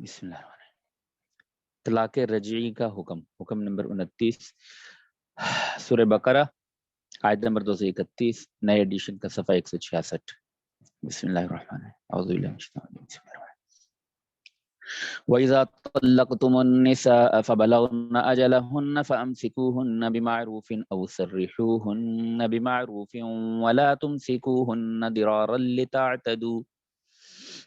بسم اللہ الرحمن الرحیم۔ طلاق رجعی کا حکم نمبر 29، سورہ بقرہ آیت نمبر 231، نئے ایڈیشن کا صفحہ 166۔ بسم اللہ الرحمن الرحیم، اعوذ باللہ من الشیطان الرجیم، بسم اللہ الرحمن الرحیم۔ وَإِذَا طَلَّقْتُمُ النِّسَاءَ فَبَلَغْنَ أَجَلَهُنَّ فَأَمْسِكُوهُنَّ بِمَعْرُوفٍ أَوْ سَرِّحُوهُنَّ بِمَعْرُوفٍ وَلَا تُمْسِكُوهُنَّ ضِرَارًا لِتَعْتَدُوا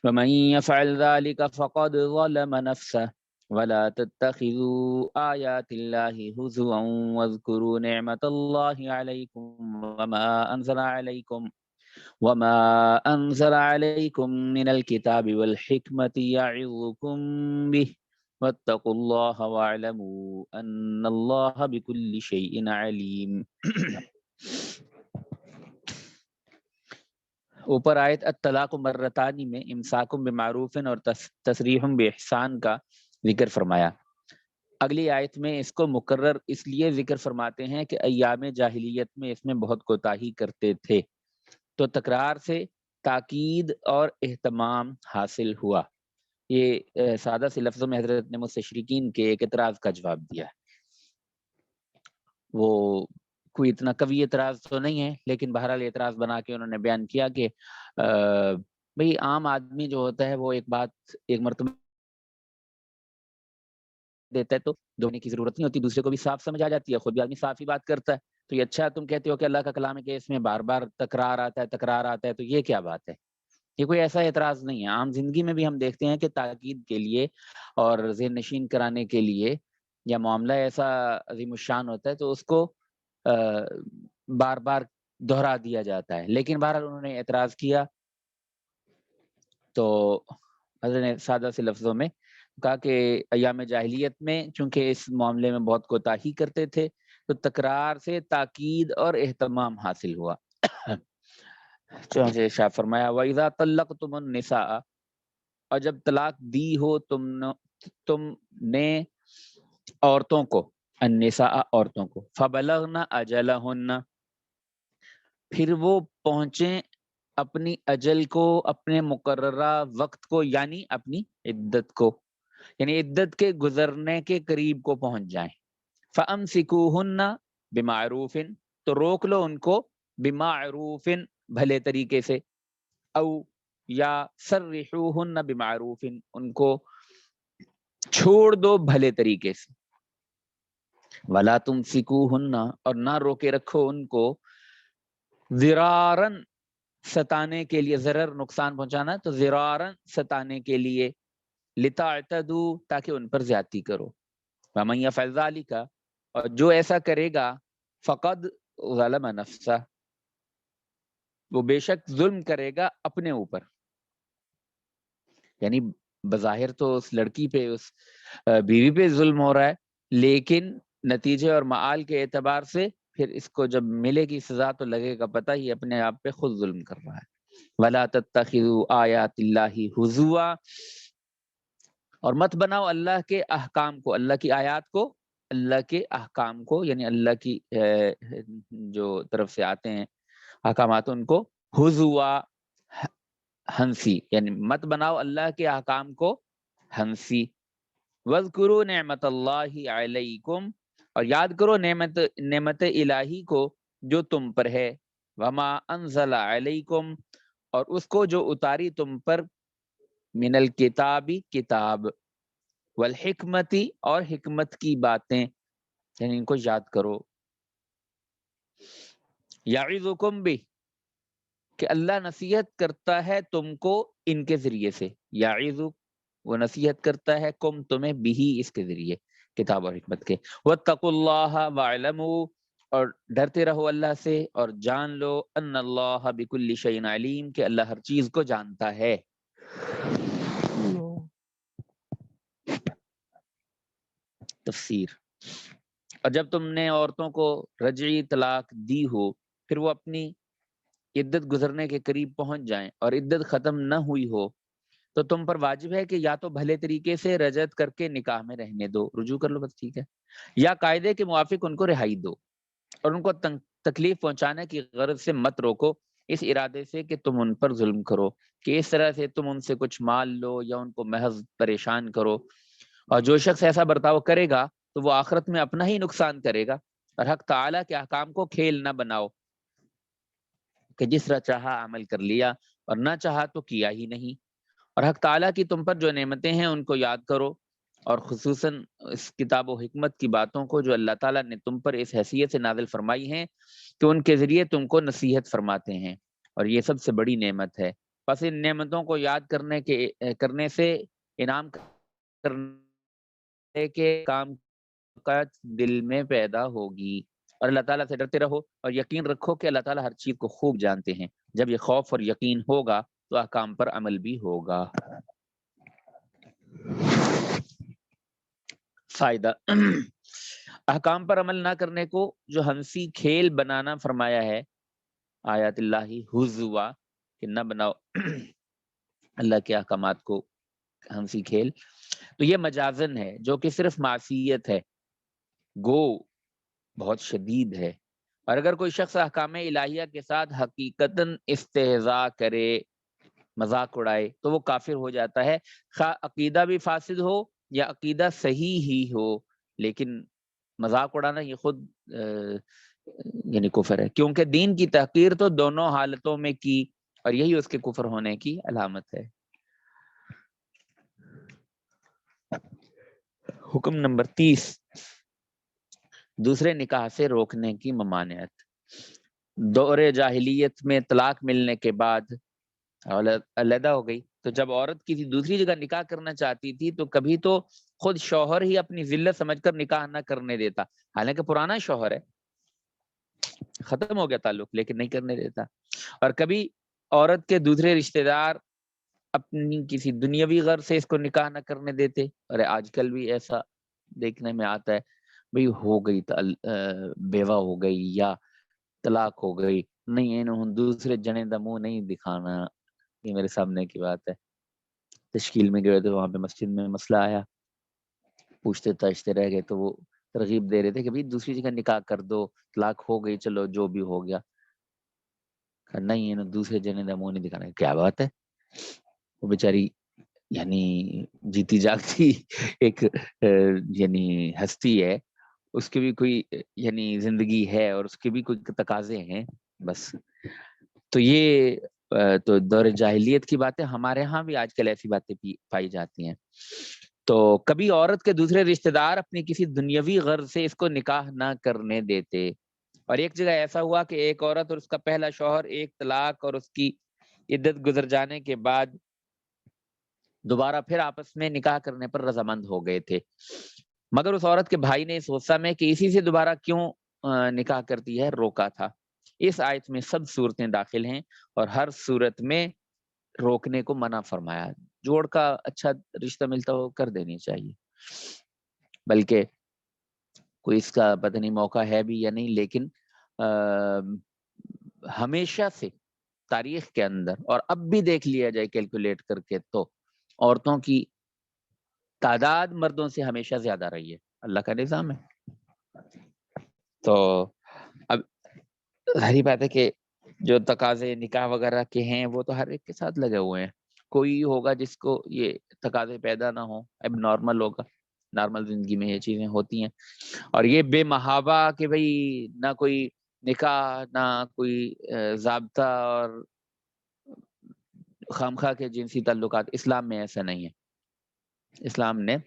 وَمَنْ يَفْعَلْ ذَلِكَ فَقَدْ ظَلَمَ نَفْسَهُ وَلَا تَتَّخِذُوا آيَاتِ اللَّهِ هُزُوًا وَاذْكُرُوا نِعْمَةَ اللَّهِ عَلَيْكُمْ وما أنزل عليكم من الكتاب والحكمة يعظكم به واتقوا الله واعلموا أن الله بكل شيء عليم۔ اوپر آیت الطلاق مرتان میں امساک بمعروف اور تصریح باحسان کا ذکر فرمایا۔ اگلی آیت میں اس کو مکرر اس لیے ذکر فرماتے ہیں کہ ایام جاہلیت میں اس میں بہت کوتاہی کرتے تھے، تو تکرار سے تاکید اور اہتمام حاصل ہوا۔ یہ سادہ سے لفظوں میں حضرت نے مستشرقین کے ایک اعتراض کا جواب دیا ہے۔ وہ کوئی اتنا قوی اعتراض تو نہیں ہے، لیکن بہرحال اعتراض بنا کے انہوں نے بیان کیا کہ بھئی عام آدمی جو ہوتا ہے وہ ایک بات ایک مرتبہ دیتا ہے تو دھونے کی ضرورت نہیں ہوتی، دوسرے کو بھی صاف سمجھ آ جاتی ہے، خود بھی آدمی صاف ہی بات کرتا ہے۔ تو یہ اچھا تم کہتے ہو کہ اللہ کا کلام ہے کہ اس میں بار بار تکرار آتا ہے تو یہ کیا بات ہے؟ یہ کوئی ایسا اعتراض نہیں ہے۔ عام زندگی میں بھی ہم دیکھتے ہیں کہ تاکید کے لیے اور ذہن نشین کرانے کے لیے یا معاملہ ایسا عظیم الشان ہوتا ہے تو اس کو بار بار دہرا دیا جاتا ہے، لیکن بہرحال انہوں نے اعتراض کیا تو حضرت نے سادہ سے لفظوں میں کہا کہ ایام جاہلیت میں چونکہ اس معاملے میں بہت کوتاہی کرتے تھے تو تکرار سے تاکید اور اہتمام حاصل ہوا۔ چنانچہ ارشاد فرمایا وَإِذَا طَلَّقْتُمُ النِّسَاءَ، اور جب طلاق دی ہو تم نے عورتوں کو، النساء عورتوں کو، فَبَلَغْنَ أَجَلَهُنَّ، پھر وہ پہنچیں اپنی اجل کو، اپنے مقررہ وقت کو، یعنی اپنی عدت کو، یعنی عدت کے گزرنے کے قریب کو پہنچ جائیں۔ فَأَمْسِكُوهُنَّ بِمَعْرُوفٍ، تو روک لو ان کو، بِمَعْرُوفٍ بھلے طریقے سے، او یا سَرِّحُوهُنَّ بِمَعْرُوفٍ ان کو چھوڑ دو بھلے طریقے سے، وَلَا تُمْسِكُوهُنَّ اور نہ روکے رکھو ان کو، ضِرَارًا ستانے کے لیے، ضرر نقصان پہنچانا تو ضِرَارًا ستانے کے لیے، لِتَعْتَدُوا تاکہ ان پر زیادتی کرو، وَمَن يَفْعَلْ ذَلِكَ اور جو ایسا کرے گا، فقد ظلم نفسہ وہ بے شک ظلم کرے گا اپنے اوپر، یعنی بظاہر تو اس لڑکی پہ، اس بیوی پہ ظلم ہو رہا ہے، لیکن نتیجے اور معال کے اعتبار سے پھر اس کو جب ملے گی سزا تو لگے گا پتہ ہی اپنے آپ پہ خود ظلم کر رہا ہے۔ وَلَا تَتَّخِذُوا آیَاتِ اللَّهِ هُزُوًا اور مت بناؤ اللہ کے احکام کو، اللہ کی آیات کو، اللہ کے احکام کو، یعنی اللہ کی جو طرف سے آتے ہیں احکامات ان کو، ہزوا ہنسی، یعنی مت بناؤ اللہ کے احکام کو ہنسی۔ وَاذْكُرُوا نِعْمَةَ اللَّهِ عَلَيْكُمْ اور یاد کرو نعمت الہی کو جو تم پر ہے، وَمَا أَنزَلَ عَلَيْكُمْ اور اس کو جو اتاری تم پر، من الکتابی کتاب، والحکمتی اور حکمت کی باتیں، یعنی ان کو یاد کرو۔ یعظکم بہ کہ اللہ نصیحت کرتا ہے تم کو ان کے ذریعے سے، یعظ وہ نصیحت کرتا ہے کم تمہیں بھی اس کے ذریعے، کتاب اور حکمت کے۔ واتقوا اللہ واعلموا اور ڈرتے رہو اللہ سے اور جان لو، ان اللہ بکل شیء علیم کہ اللہ ہر چیز کو جانتا ہے۔ تفسیر، اور جب تم نے عورتوں کو رجعی طلاق دی ہو پھر وہ اپنی عدت گزرنے کے قریب پہنچ جائیں اور عدت ختم نہ ہوئی ہو تو تم پر واجب ہے کہ یا تو بھلے طریقے سے رجعت کر کے نکاح میں رہنے دو، رجوع کر لو بس ٹھیک ہے، یا قاعدے کے موافق ان کو رہائی دو اور ان کو تکلیف پہنچانے کی غرض سے مت روکو اس ارادے سے کہ تم ان پر ظلم کرو، کہ اس طرح سے تم ان سے کچھ مال لو یا ان کو محض پریشان کرو، اور جو شخص ایسا برتاؤ کرے گا تو وہ آخرت میں اپنا ہی نقصان کرے گا۔ اور حق تعالیٰ کے احکام کو کھیل نہ بناؤ کہ جس طرح چاہا عمل کر لیا اور نہ چاہا تو کیا ہی نہیں۔ اور حق تعالیٰ کی تم پر جو نعمتیں ہیں ان کو یاد کرو، اور خصوصاً اس کتاب و حکمت کی باتوں کو جو اللہ تعالیٰ نے تم پر اس حیثیت سے نازل فرمائی ہیں کہ ان کے ذریعے تم کو نصیحت فرماتے ہیں، اور یہ سب سے بڑی نعمت ہے۔ پس ان نعمتوں کو یاد کرنے سے انعام کرنے کے کام کا دل میں پیدا ہوگی، اور اللہ تعالیٰ سے ڈرتے رہو اور یقین رکھو کہ اللہ تعالیٰ ہر چیز کو خوب جانتے ہیں۔ جب یہ خوف اور یقین ہوگا تو احکام پر عمل بھی ہوگا۔ فائدہ احکام پر عمل نہ کرنے کو جو ہنسی کھیل بنانا فرمایا ہے، آیات اللہ حضوا، کہ نہ بناؤ اللہ کے احکامات کو ہنسی کھیل، تو یہ مجازن ہے جو کہ صرف معصیت ہے، گو بہت شدید ہے۔ اور اگر کوئی شخص احکام الہیہ کے ساتھ حقیقتاً استہزاء کرے، مذاق اڑائے، تو وہ کافر ہو جاتا ہے، خواہ عقیدہ بھی فاسد ہو یا عقیدہ صحیح ہی ہو، لیکن مذاق اڑانا یہ خود یعنی کفر ہے، کیونکہ دین کی تحقیر تو دونوں حالتوں میں کی، اور یہی اس کے کفر ہونے کی علامت ہے۔ حکم نمبر 30، دوسرے نکاح سے روکنے کی ممانعت۔ دور جاہلیت میں طلاق ملنے کے بعد علیحدہ ہو گئی، تو جب عورت کسی دوسری جگہ نکاح کرنا چاہتی تھی تو کبھی تو خود شوہر ہی اپنی ذلت سمجھ کر نکاح نہ کرنے دیتا، حالانکہ پرانا شوہر ہے، ختم ہو گیا تعلق، لیکن نہیں کرنے دیتا۔ اور کبھی عورت کے دوسرے رشتہ دار اپنی کسی دنیاوی غرض سے اس کو نکاح نہ کرنے دیتے، اور آج کل بھی ایسا دیکھنے میں آتا ہے، بھئی ہو گئی بیوہ ہو گئی یا طلاق ہو گئی، نہیں انہوں دوسرے جنے دا منہ نہیں دکھانا، یہ میرے سامنے کی بات ہے۔ تشکیل میں گئے تو وہاں پہ مسجد میں مسئلہ آیا، پوچھتے تاچتے رہ گئے تو وہ ترغیب دے رہے تھے کہ بھئی دوسری جگہ نکاح کر دو، طلاق ہو گئی چلو جو بھی ہو گیا، نہیں انہوں دوسرے جنے دا منہ نہیں دکھانا۔ کیا بات ہے، وہ بیچاری یعنی جیتی جاگتی ایک یعنی ہستی ہے، اس کی بھی کوئی یعنی زندگی ہے اور اس کے بھی کوئی تقاضے ہیں، بس۔ تو یہ تو دور جاہلیت کی باتیں، ہمارے ہاں بھی آج کل ایسی باتیں پائی جاتی ہیں۔ تو کبھی عورت کے دوسرے رشتہ دار اپنی کسی دنیاوی غرض سے اس کو نکاح نہ کرنے دیتے، اور ایک جگہ ایسا ہوا کہ ایک عورت اور اس کا پہلا شوہر ایک طلاق اور اس کی عدت گزر جانے کے بعد دوبارہ پھر آپس میں نکاح کرنے پر رضامند ہو گئے تھے، مگر اس عورت کے بھائی نے اس غصہ میں کہ اسی سے دوبارہ کیوں نکاح کرتی ہے روکا تھا۔ اس آیت میں سب صورتیں داخل ہیں اور ہر صورت میں روکنے کو منع فرمایا، جوڑ کا اچھا رشتہ ملتا ہو کر دینی چاہیے، بلکہ کوئی اس کا پتہ نہیں موقع ہے بھی یا نہیں، لیکن ہمیشہ سے تاریخ کے اندر اور اب بھی دیکھ لیا جائے کیلکولیٹ کر کے تو عورتوں کی تعداد مردوں سے ہمیشہ زیادہ رہی ہے، اللہ کا نظام ہے۔ تو اب ظاہری بات ہے کہ جو تقاضے نکاح وغیرہ کے ہیں وہ تو ہر ایک کے ساتھ لگے ہوئے ہیں، کوئی ہوگا جس کو یہ تقاضے پیدا نہ ہو، اب نارمل ہوگا، نارمل زندگی میں یہ چیزیں ہوتی ہیں، اور یہ بے محابہ کہ بھئی نہ کوئی نکاح نہ کوئی ضابطہ اور خامخواہ کے جنسی تعلقات، اسلام میں ایسا نہیں ہے۔ اسلام نے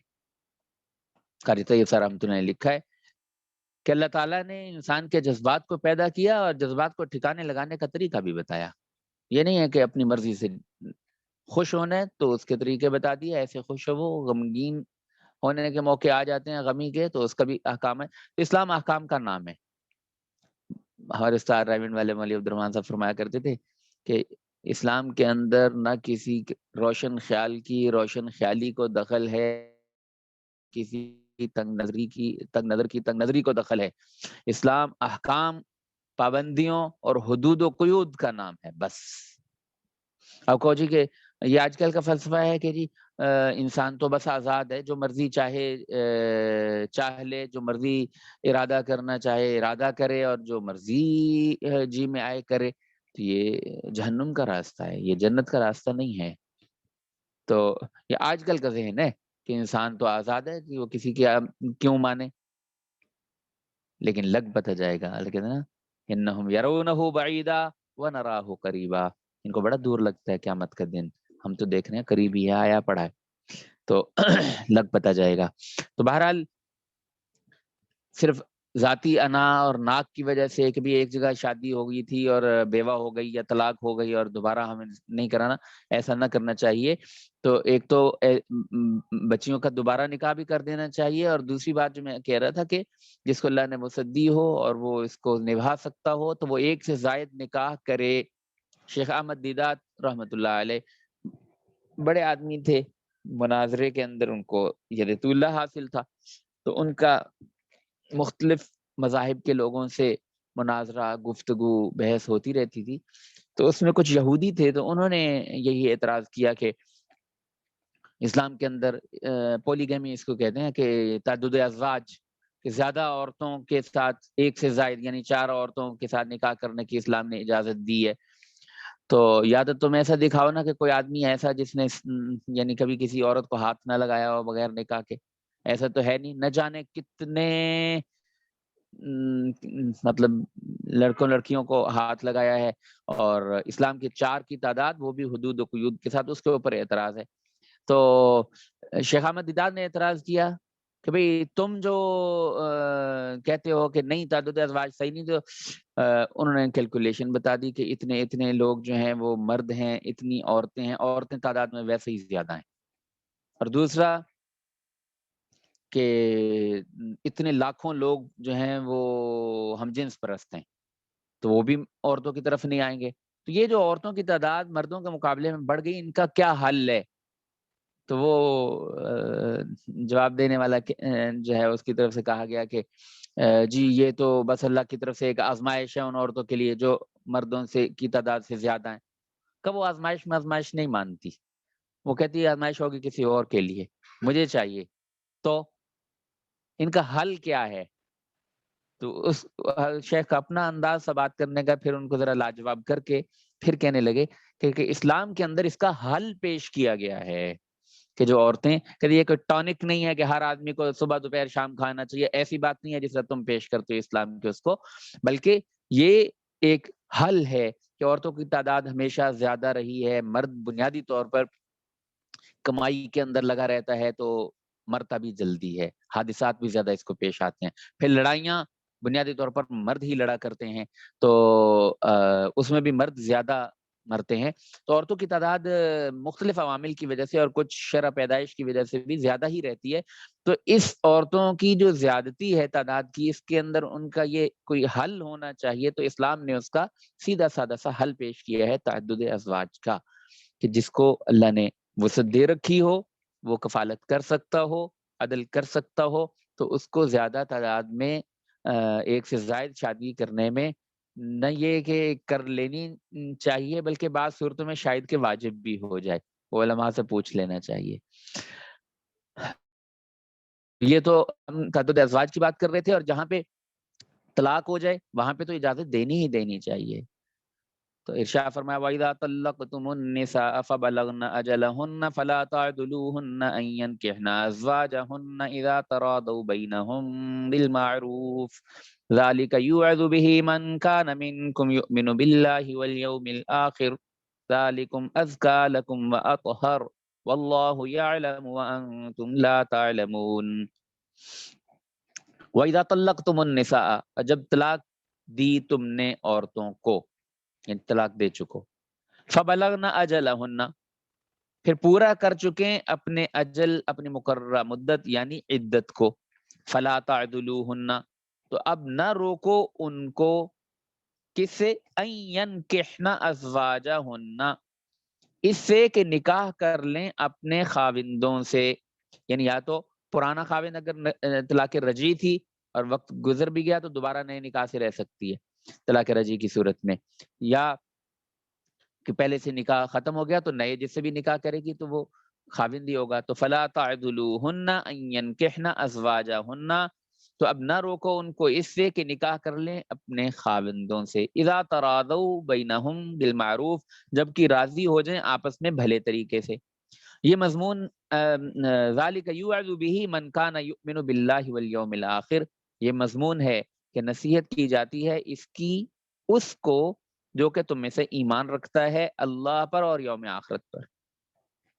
قاری طیب صاحب رحمۃ اللہ نے لکھا ہے کہ اللہ تعالیٰ نے انسان کے جذبات کو پیدا کیا اور جذبات کو ٹھکانے لگانے کا طریقہ بھی بتایا۔ یہ نہیں ہے کہ اپنی مرضی سے خوش ہونا ہے تو اس کے طریقے بتا دیے، ایسے خوش ہو، غمگین ہونے کے موقع آ جاتے ہیں غمی کے تو اس کا بھی احکام ہے۔ اسلام احکام کا نام ہے۔ ہمارے استاد رائمنڈ والے مولوی عبد الرحمان صاحب فرمایا کرتے تھے کہ اسلام کے اندر نہ کسی روشن خیال کی روشن خیالی کو دخل ہے، کسی تنگ نظر کی تنگ نظری کو دخل ہے، اسلام احکام، پابندیوں اور حدود و قیود کا نام ہے، بس۔ اب کہو جی کہ یہ آج کل کا فلسفہ ہے کہ جی انسان تو بس آزاد ہے، جو مرضی چاہے چاہ لے، جو مرضی ارادہ کرنا چاہے ارادہ کرے، اور جو مرضی جی میں آئے کرے۔ تو یہ جہنم کا راستہ ہے، یہ جنت کا راستہ نہیں ہے۔ تو یہ آج کل کا ذہن ہے کہ انسان تو آزاد ہے کہ وہ کسی کی کیوں مانے، لیکن لگ پتہ جائے گا، لیکن نا انہم یرونہ بعیدا ونراہ قریبا، ان کو بڑا دور لگتا ہے قیامت کا دن، ہم تو دیکھ رہے ہیں قریب ہی ہے، آیا پڑا ہے، تو لگ پتہ جائے گا۔ تو بہرحال صرف ذاتی انا اور ناک کی وجہ سے کبھی ایک جگہ شادی ہو گئی تھی اور بیوہ ہو گئی یا طلاق ہو گئی اور دوبارہ ہمیں نہیں کرانا، ایسا نہ کرنا چاہیے۔ تو ایک تو بچیوں کا دوبارہ نکاح بھی کر دینا چاہیے، اور دوسری بات جو میں کہہ رہا تھا کہ جس کو اللہ نے وسعت دی ہو اور وہ اس کو نبھا سکتا ہو تو وہ ایک سے زائد نکاح کرے۔ شیخ احمد دیدات رحمۃ اللہ علیہ بڑے آدمی تھے، مناظرے کے اندر ان کو یدیت اللہ حاصل تھا، تو ان کا مختلف مذاہب کے لوگوں سے مناظرہ، گفتگو، بحث ہوتی رہتی تھی۔ تو اس میں کچھ یہودی تھے، تو انہوں نے یہی اعتراض کیا کہ اسلام کے اندر پولیگیمی اس کو کہتے ہیں کہ تعدد ازواج، کہ زیادہ عورتوں کے ساتھ ایک سے زائد یعنی 4 عورتوں کے ساتھ نکاح کرنے کی اسلام نے اجازت دی ہے۔ تو یا تو تم ایسا دکھاؤ نا کہ کوئی آدمی ایسا جس نے یعنی کبھی کسی عورت کو ہاتھ نہ لگایا ہو بغیر نکاح کے، ایسا تو ہے نہیں، نہ جانے کتنے مطلب لڑکوں لڑکیوں کو ہاتھ لگایا ہے، اور اسلام کی 4 کی تعداد وہ بھی حدود و قیود کے ساتھ، اس کے اوپر اعتراض ہے۔ تو شیخ احمد دیدار نے اعتراض کیا کہ بھئی تم جو کہتے ہو کہ نہیں تعدد ازواج صحیح نہیں، تو انہوں نے کیلکولیشن بتا دی کہ اتنے اتنے لوگ جو ہیں وہ مرد ہیں، اتنی عورتیں ہیں، عورتیں تعداد میں ویسے ہی زیادہ ہیں، اور دوسرا کہ اتنے لاکھوں لوگ جو ہیں وہ ہم جنس پرست ہیں، تو وہ بھی عورتوں کی طرف نہیں آئیں گے، تو یہ جو عورتوں کی تعداد مردوں کے مقابلے میں بڑھ گئی، ان کا کیا حل ہے؟ تو وہ جواب دینے والا جو ہے اس کی طرف سے کہا گیا کہ جی یہ تو بس اللہ کی طرف سے ایک آزمائش ہے ان عورتوں کے لیے جو مردوں سے کی تعداد سے زیادہ ہیں۔ کب وہ آزمائش میں آزمائش نہیں مانتی، وہ کہتی ہے آزمائش ہوگی کسی اور کے لیے، مجھے چاہیے۔ تو ان کا حل کیا ہے؟ تو اس شیخ کا اپنا انداز سے بات کرنے کا، پھر ان کو ذرا لاجواب کر کے پھر کہنے لگے کہ اسلام کے اندر اس کا حل پیش کیا گیا ہے کہ جو عورتیں، کہ یہ کوئی ٹونک نہیں ہے کہ ہر آدمی کو صبح دوپہر شام کھانا چاہیے، ایسی بات نہیں ہے جس طرح تم پیش کرتے ہو اسلام کے اس کو، بلکہ یہ ایک حل ہے کہ عورتوں کی تعداد ہمیشہ زیادہ رہی ہے، مرد بنیادی طور پر کمائی کے اندر لگا رہتا ہے تو مرتا بھی جلدی ہے، حادثات بھی زیادہ اس کو پیش آتے ہیں، پھر لڑائیاں بنیادی طور پر مرد ہی لڑا کرتے ہیں، تو اس میں بھی مرد زیادہ مرتے ہیں، تو عورتوں کی تعداد مختلف عوامل کی وجہ سے اور کچھ شرع پیدائش کی وجہ سے بھی زیادہ ہی رہتی ہے۔ تو اس عورتوں کی جو زیادتی ہے تعداد کی، اس کے اندر ان کا یہ کوئی حل ہونا چاہیے، تو اسلام نے اس کا سیدھا سادہ سا حل پیش کیا ہے تعدد ازواج کا، کہ جس کو اللہ نے وسعت دے رکھی ہو، وہ کفالت کر سکتا ہو، عدل کر سکتا ہو، تو اس کو زیادہ تعداد میں ایک سے زائد شادی کرنے میں نہ یہ کہ کر لینی چاہیے، بلکہ بعض صورتوں میں شاید کہ واجب بھی ہو جائے، علماء سے پوچھ لینا چاہیے۔ یہ تو ہم تعدد ازواج کی بات کر رہے تھے، اور جہاں پہ طلاق ہو جائے وہاں پہ تو اجازت دینی ہی دینی چاہیے۔ تو ارشاد فرمایا وَإِذَا طَلَّقْتُمُ النِّسَاءَ فَبَلَغْنَ أَجَلَهُنَّ فَلَا تَعْضُلُوهُنَّ أَن يَنكِحْنَ أَزْوَاجَهُنَّ إِذَا تَرَاضَوْا بَيْنَهُم بِالْمَعْرُوفِ ذَلِكَ يُوعَظُ بِهِ مَن كَانَ مِنكُمْ يُؤْمِنُ بِاللَّهِ وَالْيَوْمِ الْآخِرِ ذَلِكُمْ أَزْكَىٰ لَكُمْ وَأَطْهَرُ وَاللَّهُ يَعْلَمُ وَأَنتُمْ لَا تَعْلَمُونَ۔ وَإِذَا طَلَّقْتُمُ النِّسَاءَ، جب طلاق دی تم نے عورتوں کو، یعنی طلاق دے چکو، فبلغنا اجلہن، پھر پورا کر چکے اپنے اجل، اپنی مقررہ مدت یعنی عدت کو، فلا تعدلوہن، تو اب نہ روکو ان کو، کس سے؟ ان ینکحن ازواجہن، اس سے کہ نکاح کر لیں اپنے خاوندوں سے، یعنی یا تو پرانا خاوند اگر طلاق رجعی تھی اور وقت گزر بھی گیا تو دوبارہ نئے نکاح سے رہ سکتی ہے طلاق رجعی کی صورت میں، یا کہ پہلے سے نکاح ختم ہو گیا تو نئے جس سے بھی نکاح کرے گی تو وہ خاوند ہی ہوگا، تو فلا تعدلوہن ان ینکحن ازواجہن، تو اب نہ روکو ان کو اس سے کہ نکاح کر لیں اپنے خاوندوں سے، اذا تراضوا بینہم بالمعروف، جبکہ راضی ہو جائیں آپس میں بھلے طریقے سے۔ یہ مضمون ذالک یوعظ بہ من کان یؤمن باللہ والیوم الآخر، یہ مضمون ہے کہ نصیحت کی جاتی ہے اس کی اس کو جو کہ تم میں سے ایمان رکھتا ہے اللہ پر اور یوم آخرت پر۔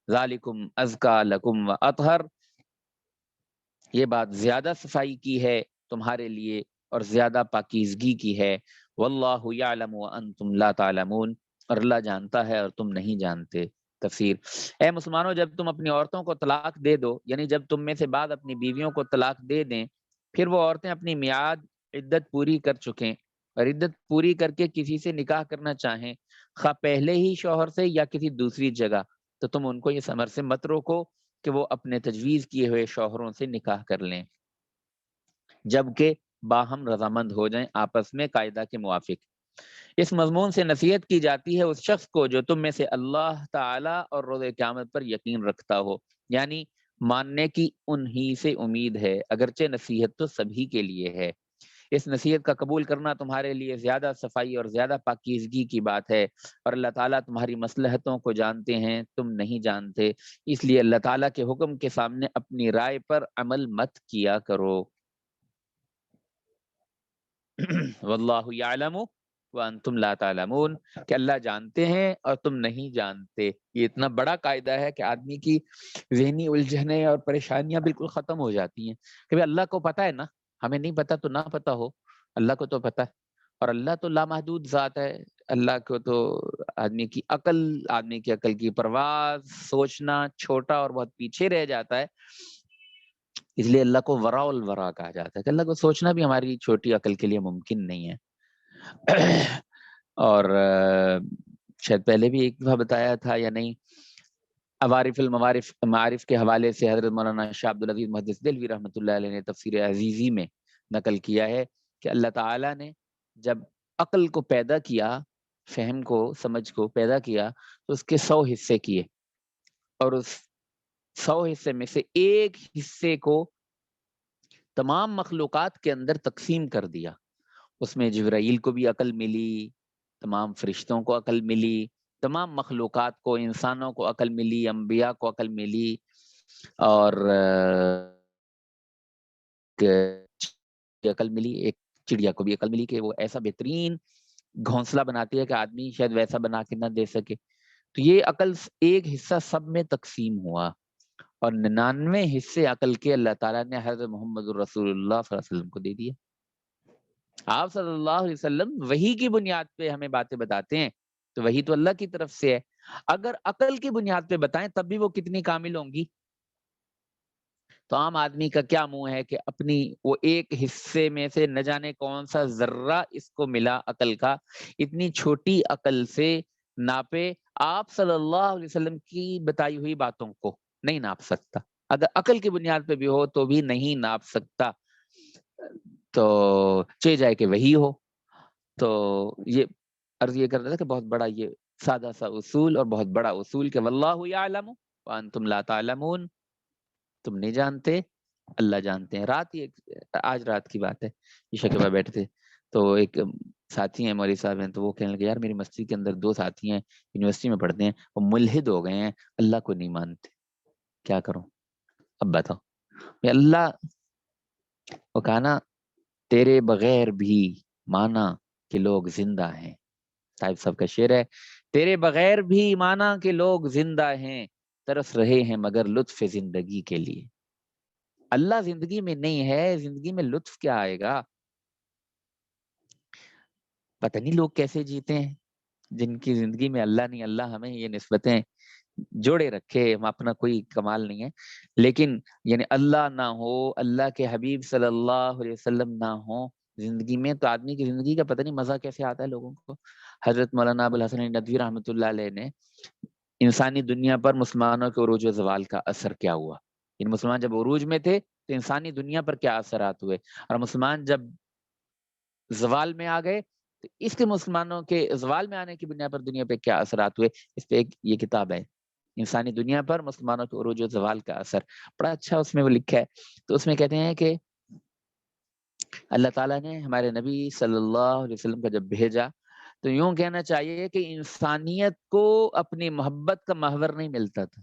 ذالکم ازکا لکم واطہر، یہ بات زیادہ صفائی کی ہے تمہارے لیے اور زیادہ پاکیزگی کی ہے۔ واللہ یعلم وانتم لا تعلمون، اور اللہ جانتا ہے اور تم نہیں جانتے۔ تفسیر: اے مسلمانوں، جب تم اپنی عورتوں کو طلاق دے دو، یعنی جب تم میں سے بعض اپنی بیویوں کو طلاق دے دیں، پھر وہ عورتیں اپنی میعاد عدت پوری کر چکیں اور عدت پوری کر کے کسی سے نکاح کرنا چاہیں، خواہ پہلے ہی شوہر سے یا کسی دوسری جگہ، تو تم ان کو اس امر سے مت روکو کہ وہ اپنے تجویز کیے ہوئے شوہروں سے نکاح کر لیں، جبکہ باہم رضامند ہو جائیں آپس میں قاعدہ کے موافق۔ اس مضمون سے نصیحت کی جاتی ہے اس شخص کو جو تم میں سے اللہ تعالی اور روز قیامت پر یقین رکھتا ہو، یعنی ماننے کی انہی سے امید ہے، اگرچہ نصیحت تو سبھی کے لیے ہے۔ اس نصیحت کا قبول کرنا تمہارے لیے زیادہ صفائی اور زیادہ پاکیزگی کی بات ہے، اور اللہ تعالیٰ تمہاری مصلحتوں کو جانتے ہیں، تم نہیں جانتے، اس لیے اللہ تعالیٰ کے حکم کے سامنے اپنی رائے پر عمل مت کیا کرو۔ واللہ یعلم وانتم لا تعلمون، کہ اللہ جانتے ہیں اور تم نہیں جانتے۔ یہ اتنا بڑا قاعدہ ہے کہ آدمی کی ذہنی الجھنیں اور پریشانیاں بالکل ختم ہو جاتی ہیں کہ بھئی اللہ کو پتہ ہے نا، ہمیں نہیں پتہ تو نہ پتہ ہو، اللہ کو تو پتہ ہے، اور اللہ تو لامحدود ذات ہے، اللہ کو تو آدمی کی عقل کی پرواز سوچنا چھوٹا اور بہت پیچھے رہ جاتا ہے، اس لیے اللہ کو ورا الورا کہا جاتا ہے کہ اللہ کو سوچنا بھی ہماری چھوٹی عقل کے لیے ممکن نہیں ہے۔ اور شاید پہلے بھی ایک دفعہ بتایا تھا یا نہیں، عوارف معارف کے حوالے سے حضرت مولانا شاہ عبدالعزیز محدث دہلوی رحمۃ اللہ علیہ نے تفسیر عزیزی میں نقل کیا ہے کہ اللہ تعالیٰ نے جب عقل کو پیدا کیا، فہم کو، سمجھ کو پیدا کیا، تو اس کے 100 حصے کیے، اور اس 100 حصے میں سے ایک حصے کو تمام مخلوقات کے اندر تقسیم کر دیا۔ اس میں جبرائیل کو بھی عقل ملی، تمام فرشتوں کو عقل ملی، تمام مخلوقات کو، انسانوں کو عقل ملی، انبیاء کو عقل ملی، اور عقل ملی، ایک چڑیا کو بھی عقل ملی کہ وہ ایسا بہترین گھونسلہ بناتی ہے کہ آدمی شاید ویسا بنا کے نہ دے سکے۔ تو یہ عقل ایک حصہ سب میں تقسیم ہوا، اور 99 حصے عقل کے اللہ تعالیٰ نے حضرت محمد رسول اللہ صلی اللہ علیہ وسلم کو دے دیے۔ آپ صلی اللہ علیہ وسلم وحی کی بنیاد پہ ہمیں باتیں بتاتے ہیں، تو وحی تو اللہ کی طرف سے ہے۔ اگر عقل کی بنیاد پہ بتائیں تب بھی وہ کتنی کامل ہوں گی؟ تو عام آدمی کا کیا منہ ہے کہ اپنی وہ ایک حصے میں سے نہ جانے کون سا ذرہ اس کو ملا عقل کا، اتنی چھوٹی عقل سے ناپے، آپ صلی اللہ علیہ وسلم کی بتائی ہوئی باتوں کو نہیں ناپ سکتا، اگر عقل کی بنیاد پہ بھی ہو تو بھی نہیں ناپ سکتا، تو چاہے جائے کہ وہی ہو۔ تو یہ عرض یہ کر رہا تھا کہ بہت بڑا یہ سادہ سا اصول اور بہت بڑا اصول کہ واللہ یعلم وانتم لا تعلمون، تم نہیں جانتے، اللہ جانتے ہیں۔ آج رات کی بات ہے، عشاء کے بعد بیٹھے تھے تو ایک ساتھی ہیں، مولوی صاحب ہیں، تو وہ کہنے لگے یار میری مسجد کے اندر 2 ساتھی ہیں، یونیورسٹی میں پڑھتے ہیں، وہ ملحد ہو گئے ہیں، اللہ کو نہیں مانتے، کیا کروں؟ اب بتاؤ اللہ، وہ کہا نا تیرے بغیر بھی مانا کہ لوگ زندہ ہیں، طائف صاحب کا شعر ہے، تیرے بغیر بھی مانا کہ لوگ زندہ ہیں، ترس رہے ہیں مگر لطف زندگی کے لیے۔ اللہ زندگی میں نہیں ہے، زندگی میں لطف کیا آئے گا؟ پتہ نہیں لوگ کیسے جیتے ہیں جن کی زندگی میں اللہ نہیں۔ اللہ ہمیں یہ نسبتیں جوڑے رکھے، ہم اپنا کوئی کمال نہیں ہے، لیکن یعنی اللہ نہ ہو، اللہ کے حبیب صلی اللہ علیہ وسلم نہ ہو زندگی میں، تو آدمی کی زندگی کا پتہ نہیں مزہ کیسے آتا ہے لوگوں کو۔ حضرت مولانا ابوالحسن ندوی رحمۃ اللہ علیہ نے انسانی دنیا پر مسلمانوں کے عروج و زوال کا اثر کیا ہوا، ان مسلمان جب عروج میں تھے تو انسانی دنیا پر کیا اثرات ہوئے، اور مسلمان جب زوال میں آ گئے تو اس کے مسلمانوں کے زوال میں آنے کی بنیاد پر دنیا پہ کیا اثرات ہوئے، اس پہ ایک یہ کتاب ہے انسانی دنیا پر مسلمانوں کے عروج و زوال کا اثر، بڑا اچھا اس میں وہ لکھا ہے۔ تو اس میں کہتے ہیں کہ اللہ تعالیٰ نے ہمارے نبی صلی اللہ علیہ وسلم کا جب بھیجا تو یوں کہنا چاہیے کہ انسانیت کو اپنی محبت کا محور نہیں ملتا تھا.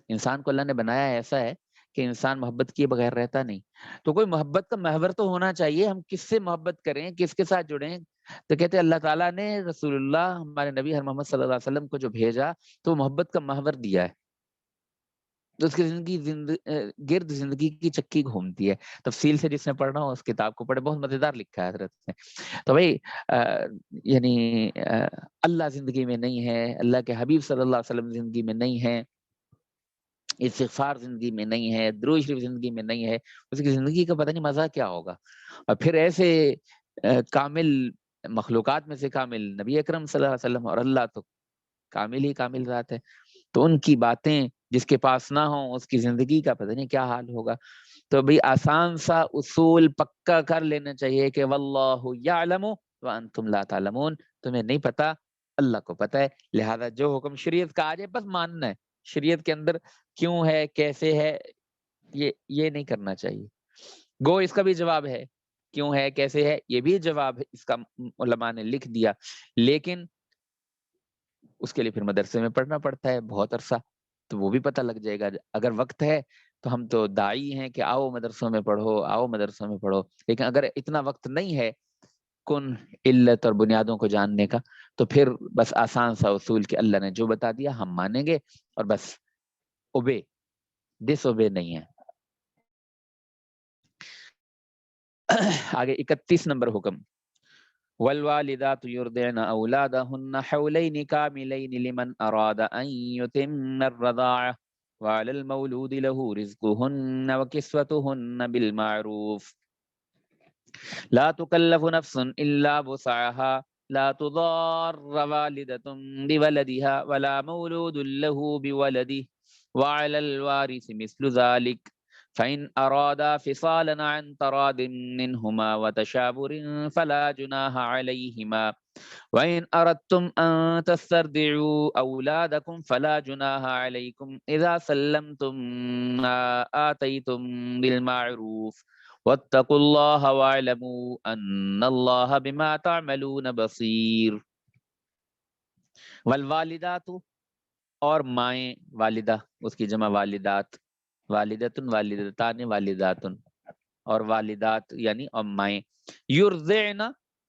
انسان کو اللہ نے بنایا ایسا ہے کہ انسان محبت کیے بغیر رہتا نہیں. تو کوئی محبت کا محور تو ہونا چاہیے. ہم کس سے محبت کریں, کس کے ساتھ جڑیں؟ تو کہتے اللہ تعالیٰ نے رسول اللہ ہمارے نبی محمد صلی اللہ علیہ وسلم کو جو بھیجا تو محبت کا محور دیا ہے. تو اس کی گرد زندگی کی چکی گھومتی ہے. تفصیل سے جس نے پڑھنا ہو اس کتاب کو پڑھے, بہت مزیدار لکھا ہے حضرت نے. تو بھائی یعنی اللہ زندگی میں نہیں ہے, اللہ کے حبیب صلی اللہ علیہ وسلم زندگی میں نہیں ہے, استغفار زندگی میں نہیں ہے, درود شریف زندگی میں نہیں ہے, اس کی زندگی کا پتہ نہیں مزہ کیا ہوگا. اور پھر ایسے کامل مخلوقات میں سے کامل نبی اکرم صلی اللہ علیہ وسلم, اور اللہ تو کامل ہی کامل ذات ہے. تو ان کی باتیں جس کے پاس نہ ہوں اس کی زندگی کا پتہ نہیں کیا حال ہوگا. تو بھی آسان سا اصول پکا کر لینا چاہیے کہ واللہ یعلم وانتم لا تعلمون, تمہیں نہیں پتا اللہ کو پتا ہے, لہذا جو حکم شریعت کا آ جائے بس ماننا ہے. شریعت کے اندر کیوں ہے, کیسے ہے, یہ نہیں کرنا چاہیے. گو اس کا بھی جواب ہے, کیوں ہے کیسے ہے یہ بھی جواب ہے, اس کا علماء نے لکھ دیا, لیکن اس کے لیے پھر مدرسے میں پڑھنا پڑتا ہے بہت عرصہ, تو وہ بھی پتہ لگ جائے گا. اگر وقت ہے تو ہم تو داعی ہیں کہ آؤ مدرسوں میں پڑھو, آؤ مدرسوں میں پڑھو, لیکن اگر اتنا وقت نہیں ہے کن علت اور بنیادوں کو جاننے کا, تو پھر بس آسان سا اصول کہ اللہ نے جو بتا دیا ہم مانیں گے, اور بس اوبے, ڈس اوبے نہیں ہے. آگے 31 نمبر حکم, والوالدات يرضعن أولادهن حولين كاملين لمن أراد أن يتم الرضاعة وعلى المولود له رزقهن وكسوتهن بالمعروف لا تكلف نفس إلا وسعها لا تضار والدة بولدها ولا مولود له بولده وعلى الوارث مثل ذلك فإن أرادا فصالا عن تراض منهما وتشاور فلا جناح عليهما وإن أردتم أن تسترضعوا أولادكم فلا جناح عليكم إذا سلمتم ما آتيتم بالمعروف واتقوا الله واعلموا أن الله بما تعملون بصير. والوالدات, اور مائیں, والدہ اس کی جمع والدات, والدتن والدتان والداتن, اور والدات یعنی اور مائیں, یرضعن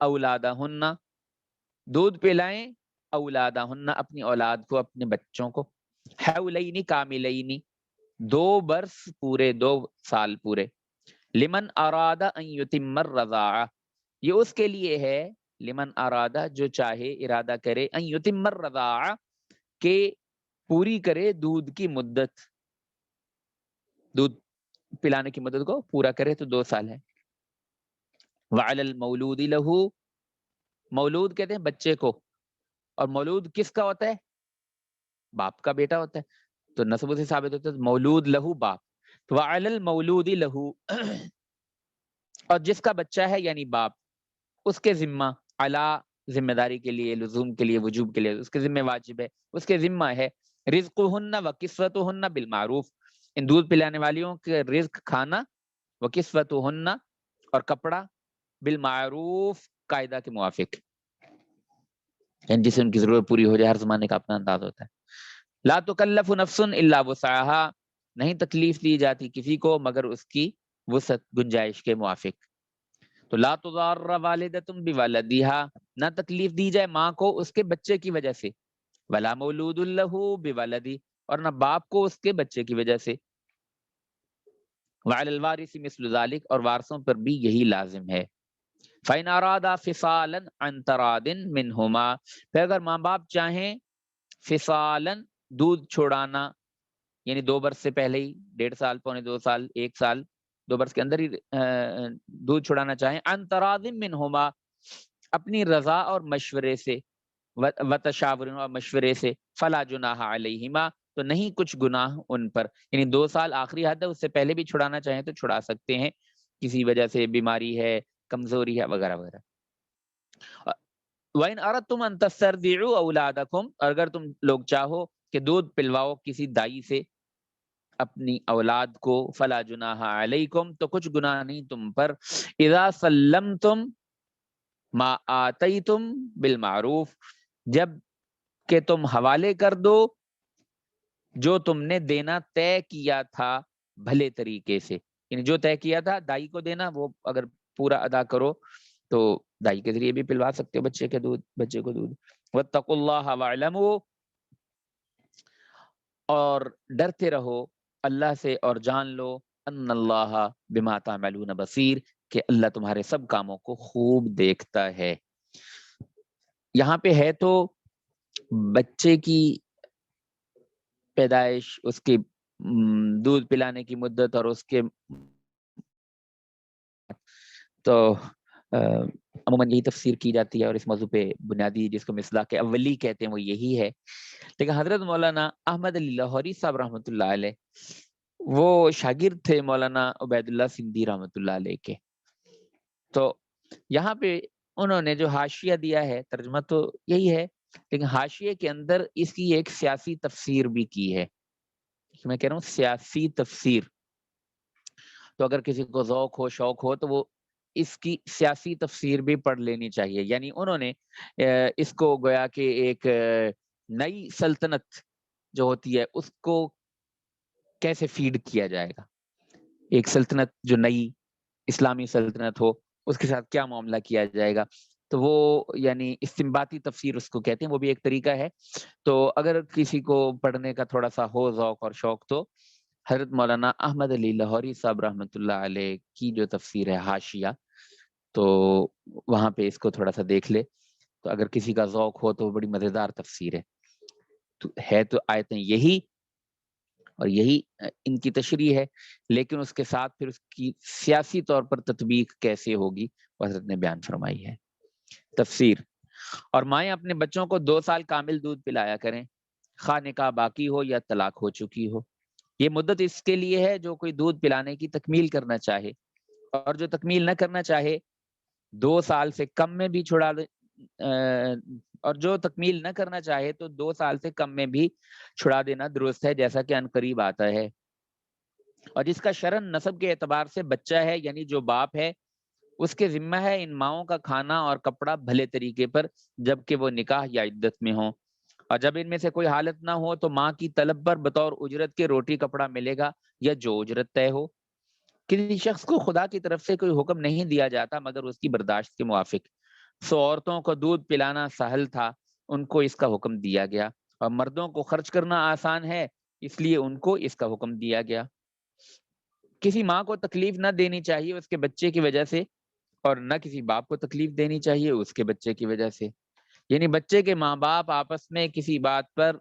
اولادہن, دودھ پلائیں, اولادہن اپنی اولاد کو, اپنے بچوں کو, حولین کاملین 2 برس پورے, 2 سال پورے, لمن ارادہ ان یتم الرضاعہ, یہ اس کے لیے ہے, لمن ارادہ جو چاہے, ارادہ کرے, ان یتم الرضاعہ کہ پوری کرے دودھ کی مدت, دودھ پلانے کی مدت کو پورا کرے تو 2 سال ہے. وعلی المولود لہو, مولود کہتے ہیں بچے کو, اور مولود کس کا ہوتا ہے؟ باپ کا بیٹا ہوتا ہے, تو نسب سے ثابت ہوتا ہے مولود لہو باپ. تو وعلی المولود لہو, اور جس کا بچہ ہے یعنی باپ, اس کے ذمہ, علا ذمہ داری کے لیے, لزوم کے لیے, وجوب کے لیے, اس کے ذمہ واجب ہے, اس کے ذمہ ہے رزقہن و کسوتہن بالمعروف, ان دودھ پلانے والیوں کے رزق کھانا, و کسوتہن اور کپڑا, بالمعروف قاعدہ کے موافق, یعنی جس سے ان کی ضرورت پوری ہو جائے. ہر زمانے کا اپنا انداز ہوتا ہے. لا تکلف نفس الا وسعها, نہیں تکلیف دی جاتی کسی کو مگر اس کی وسعت, گنجائش کے موافق. تو لا تضار والدۃ بولدها, نہ تکلیف دی جائے ماں کو اس کے بچے کی وجہ سے, ولا مولود لہ بولدی, اور نہ باپ کو اس کے بچے کی وجہ سے. وعلی الوارث مثل ذلک, اور وارثوں پر بھی یہی لازم ہے. فإن أرادا فصالا عن تراض منهما, پھر اگر ماں باپ چاہیں فصالا دودھ چھوڑانا, یعنی 2 برس سے پہلے ہی, 1.5 سال, 2.25 سال, 1 سال, 2 برس کے اندر ہی دودھ چھڑانا چاہیں, عن تراض منهما اپنی رضا اور مشورے سے, وتشاور اور مشورے سے, فلا جناح علیہما تو نہیں کچھ گناہ ان پر, یعنی 2 سال آخری حد ہے, اس سے پہلے بھی چھڑانا چاہیں تو چھڑا سکتے ہیں, کسی وجہ سے بیماری ہے, کمزوری ہے, وغیرہ وغیرہ. وَإِنْ أَرَدْتُمْ أَنْ تَسْتَرْضِعُوا أَوْلَادَكُمْ, اگر تم لوگ چاہو کہ دودھ پلواؤ کسی دائی سے, اپنی اولاد کو، فلا جناح علیکم تو کچھ گناہ نہیں تم پر، اذا سلمتم ما آتیتم بالمعروف جب کہ تم حوالے کر دو جو تم نے دینا طے کیا تھا بھلے طریقے سے، یعنی جو طے کیا تھا دائی کو دینا وہ اگر پورا ادا کرو تو دائی کے ذریعے بھی پلوا سکتے ہو بچے کو دودھ. واتقوا اللہ واعلموا اور ڈرتے رہو اللہ سے اور جان لو ان اللہ بما تعملون بصیر کہ اللہ تمہارے سب کاموں کو خوب دیکھتا ہے. یہاں پہ ہے تو بچے کی پیدائش، اس کی دودھ پلانے کی مدت اور اس کے تو عموماً یہی تفسیر کی جاتی ہے اور اس موضوع پہ بنیادی جس کو مصداق اولی کہتے ہیں وہ یہی ہے. لیکن حضرت مولانا احمد علی لاہوری صاحب رحمۃ اللہ علیہ وہ شاگرد تھے مولانا عبید اللہ سندھی رحمۃ اللہ علیہ کے. تو یہاں پہ انہوں نے جو حاشیہ دیا ہے، ترجمہ تو یہی ہے لیکن حاشیے کے اندر اس کی ایک سیاسی تفسیر بھی کی ہے. میں کہہ رہا ہوں سیاسی تفسیر، تو اگر کسی کو ذوق ہو شوق ہو تو وہ اس کی سیاسی تفسیر بھی پڑھ لینی چاہیے. یعنی انہوں نے اس کو گویا کہ ایک نئی سلطنت جو ہوتی ہے اس کو کیسے فیڈ کیا جائے گا، ایک سلطنت جو نئی اسلامی سلطنت ہو اس کے ساتھ کیا معاملہ کیا جائے گا، تو وہ یعنی استنباطی تفسیر اس کو کہتے ہیں، وہ بھی ایک طریقہ ہے. تو اگر کسی کو پڑھنے کا تھوڑا سا ہو ذوق اور شوق تو حضرت مولانا احمد علی لاہوری صاحب رحمۃ اللہ علیہ کی جو تفسیر ہے حاشیہ، تو وہاں پہ اس کو تھوڑا سا دیکھ لے. تو اگر کسی کا ذوق ہو تو بڑی مزیدار تفسیر ہے تو آیتیں یہی اور یہی ان کی تشریح ہے، لیکن اس کے ساتھ پھر اس کی سیاسی طور پر تطبیق کیسے ہوگی وہ حضرت نے بیان فرمائی ہے. تفسیر: اور مائیں اپنے بچوں کو 2 سال کامل دودھ پلایا کریں، خواہ نکاح باقی ہو یا طلاق ہو چکی ہو. یہ مدت اس کے لیے ہے جو کوئی دودھ پلانے کی تکمیل کرنا چاہے، اور جو تکمیل نہ کرنا چاہے 2 سال سے کم میں بھی چھڑا دے، اور جو تکمیل نہ کرنا چاہے تو 2 سال سے کم میں بھی چھڑا دینا درست ہے، جیسا کہ ان قریب آتا ہے. اور جس کا شرعن نسب کے اعتبار سے بچہ ہے، یعنی جو باپ ہے، اس کے ذمہ ہے ان ماؤں کا کھانا اور کپڑا بھلے طریقے پر جبکہ وہ نکاح یا عدت میں ہوں. اور جب ان میں سے کوئی حالت نہ ہو تو ماں کی طلب پر بطور اجرت کے روٹی کپڑا ملے گا یا جو اجرت طے ہو. کسی شخص کو خدا کی طرف سے کوئی حکم نہیں دیا جاتا مگر اس کی برداشت کے موافق. سو عورتوں کو دودھ پلانا سہل تھا، ان کو اس کا حکم دیا گیا، اور مردوں کو خرچ کرنا آسان ہے اس لیے ان کو اس کا حکم دیا گیا. کسی ماں کو تکلیف نہ دینی چاہیے اس کے بچے کی وجہ سے، اور نہ کسی باپ کو تکلیف دینی چاہیے اس کے بچے کی وجہ سے. یعنی بچے کے ماں باپ آپس میں کسی بات پر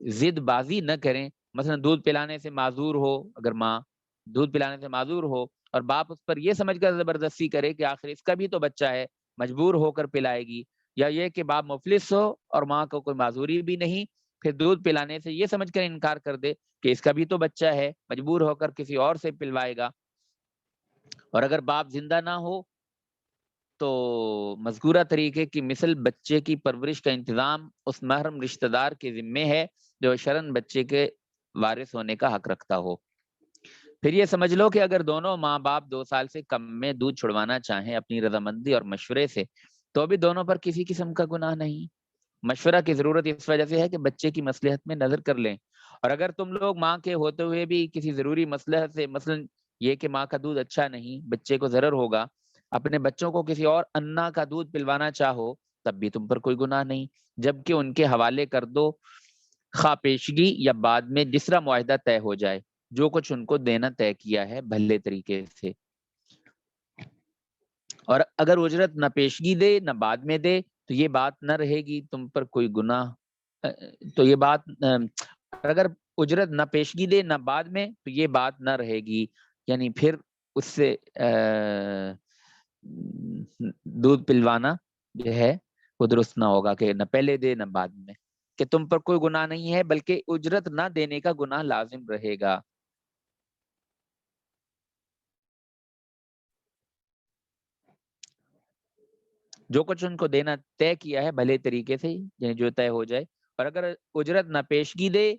ضد بازی نہ کریں. مثلا دودھ پلانے سے معذور ہو، اگر ماں دودھ پلانے سے معذور ہو اور باپ اس پر یہ سمجھ کر زبردستی کرے کہ آخر اس کا بھی تو بچہ ہے مجبور ہو کر پلائے گی، یا یہ کہ باپ مفلس ہو اور ماں کو کوئی معذوری بھی نہیں پھر دودھ پلانے سے یہ سمجھ کر انکار کر دے کہ اس کا بھی تو بچہ ہے مجبور ہو کر کسی اور سے پلوائے گا. اور اگر باپ زندہ نہ ہو تو مذکورہ طریقے کی مثل بچے کی پرورش کا انتظام اس محرم رشتہ دار کے ذمے ہے جو شرعن بچے کے وارث ہونے کا حق رکھتا ہو. پھر یہ سمجھ لو کہ اگر دونوں ماں باپ 2 سال سے کم میں دودھ چھڑوانا چاہیں اپنی رضامندی اور مشورے سے تو بھی دونوں پر کسی قسم کا گناہ نہیں. مشورہ کی ضرورت اس وجہ سے ہے کہ بچے کی مصلحت میں نظر کر لیں. اور اگر تم لوگ ماں کے ہوتے ہوئے بھی کسی ضروری مصلحت سے، مثلا یہ کہ ماں کا دودھ اچھا نہیں، بچے کو ضرر ہوگا، اپنے بچوں کو کسی اور انا کا دودھ پلوانا چاہو تب بھی تم پر کوئی گناہ نہیں، جبکہ ان کے حوالے کر دو خواہ پیشگی یا بعد میں جس طرح معاہدہ طے ہو جائے، جو کچھ ان کو دینا طے کیا ہے بھلے طریقے سے. اور اگر اجرت نہ پیشگی دے نہ بعد میں دے تو یہ بات نہ رہے گی تم پر کوئی گناہ. تو یہ بات اگر اجرت نہ پیشگی دے نہ بعد میں تو یہ بات نہ رہے گی، یعنی پھر اس سے دودھ پلوانا جو ہے وہ درست نہ ہوگا کہ نہ پہلے دے نہ بعد میں، کہ تم پر کوئی گناہ نہیں ہے بلکہ اجرت نہ دینے کا گناہ لازم رہے گا. جو کچھ ان کو دینا طے کیا ہے بھلے طریقے سے، یعنی جو طے ہو جائے. اور اگر اجرت نہ پیشگی دے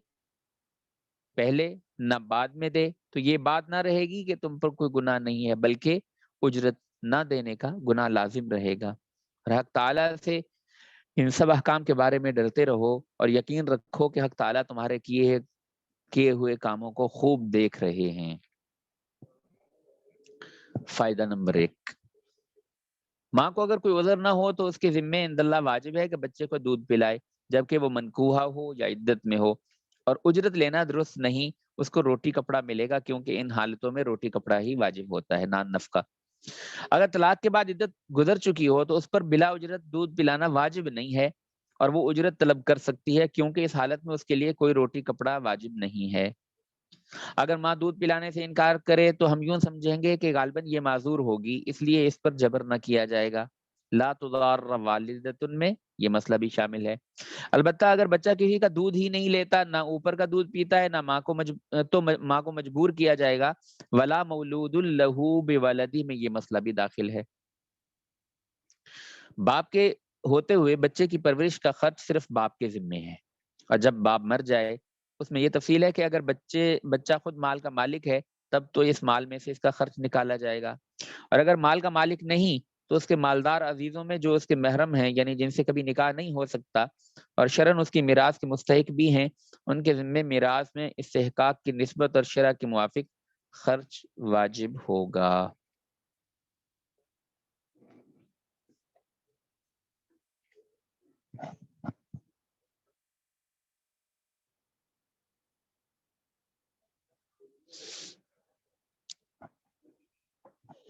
پہلے نہ بعد میں دے تو یہ بات نہ رہے گی کہ تم پر کوئی گناہ نہیں ہے، بلکہ اجرت نہ دینے کا گناہ لازم رہے گا۔ اور حق تعالیٰ سے ان سب احکام کے بارے میں ڈرتے رہو اور یقین رکھو کہ حق تعالیٰ تمہارے کیے ہوئے کاموں کو خوب دیکھ رہے ہیں۔ فائدہ نمبر 1، ماں کو اگر کوئی عذر نہ ہو تو اس کے ذمے عند اللہ واجب ہے کہ بچے کو دودھ پلائے، جبکہ وہ منکوحہ ہو یا عدت میں ہو، اور اجرت لینا درست نہیں، اس کو روٹی کپڑا ملے گا، کیونکہ ان حالتوں میں روٹی کپڑا ہی واجب ہوتا ہے، نان نفقہ۔ اگر طلاق کے بعد عدت گزر چکی ہو تو اس پر بلا اجرت دودھ پلانا واجب نہیں ہے، اور وہ اجرت طلب کر سکتی ہے، کیونکہ اس حالت میں اس کے لیے کوئی روٹی کپڑا واجب نہیں ہے۔ اگر ماں دودھ پلانے سے انکار کرے تو ہم یوں سمجھیں گے کہ غالباً یہ معذور ہوگی، اس لیے اس پر جبر نہ کیا جائے گا۔ لا تضار والدۃ میں یہ مسئلہ بھی شامل ہے۔ البتہ اگر بچہ کسی کا دودھ ہی نہیں لیتا، نہ اوپر کا دودھ پیتا ہے، نہ ماں کو مجبور کیا جائے گا۔ ولا مولود لہ بولدہ میں یہ مسئلہ بھی داخل ہے۔ باپ کے ہوتے ہوئے بچے کی پرورش کا خرچ صرف باپ کے ذمے ہے، اور جب باپ مر جائے اس میں یہ تفصیل ہے کہ اگر بچہ خود مال کا مالک ہے تب تو اس مال میں سے اس کا خرچ نکالا جائے گا، اور اگر مال کا مالک نہیں تو اس کے مالدار عزیزوں میں جو اس کے محرم ہیں، یعنی جن سے کبھی نکاح نہیں ہو سکتا اور شرعاً اس کی میراث کے مستحق بھی ہیں، ان کے ذمے میراث میں استحقاق کی نسبت اور شرع کے موافق خرچ واجب ہوگا۔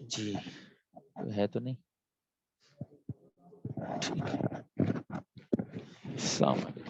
جی ہے تو نہیں؟ ٹھیک ہے، السلام علیکم۔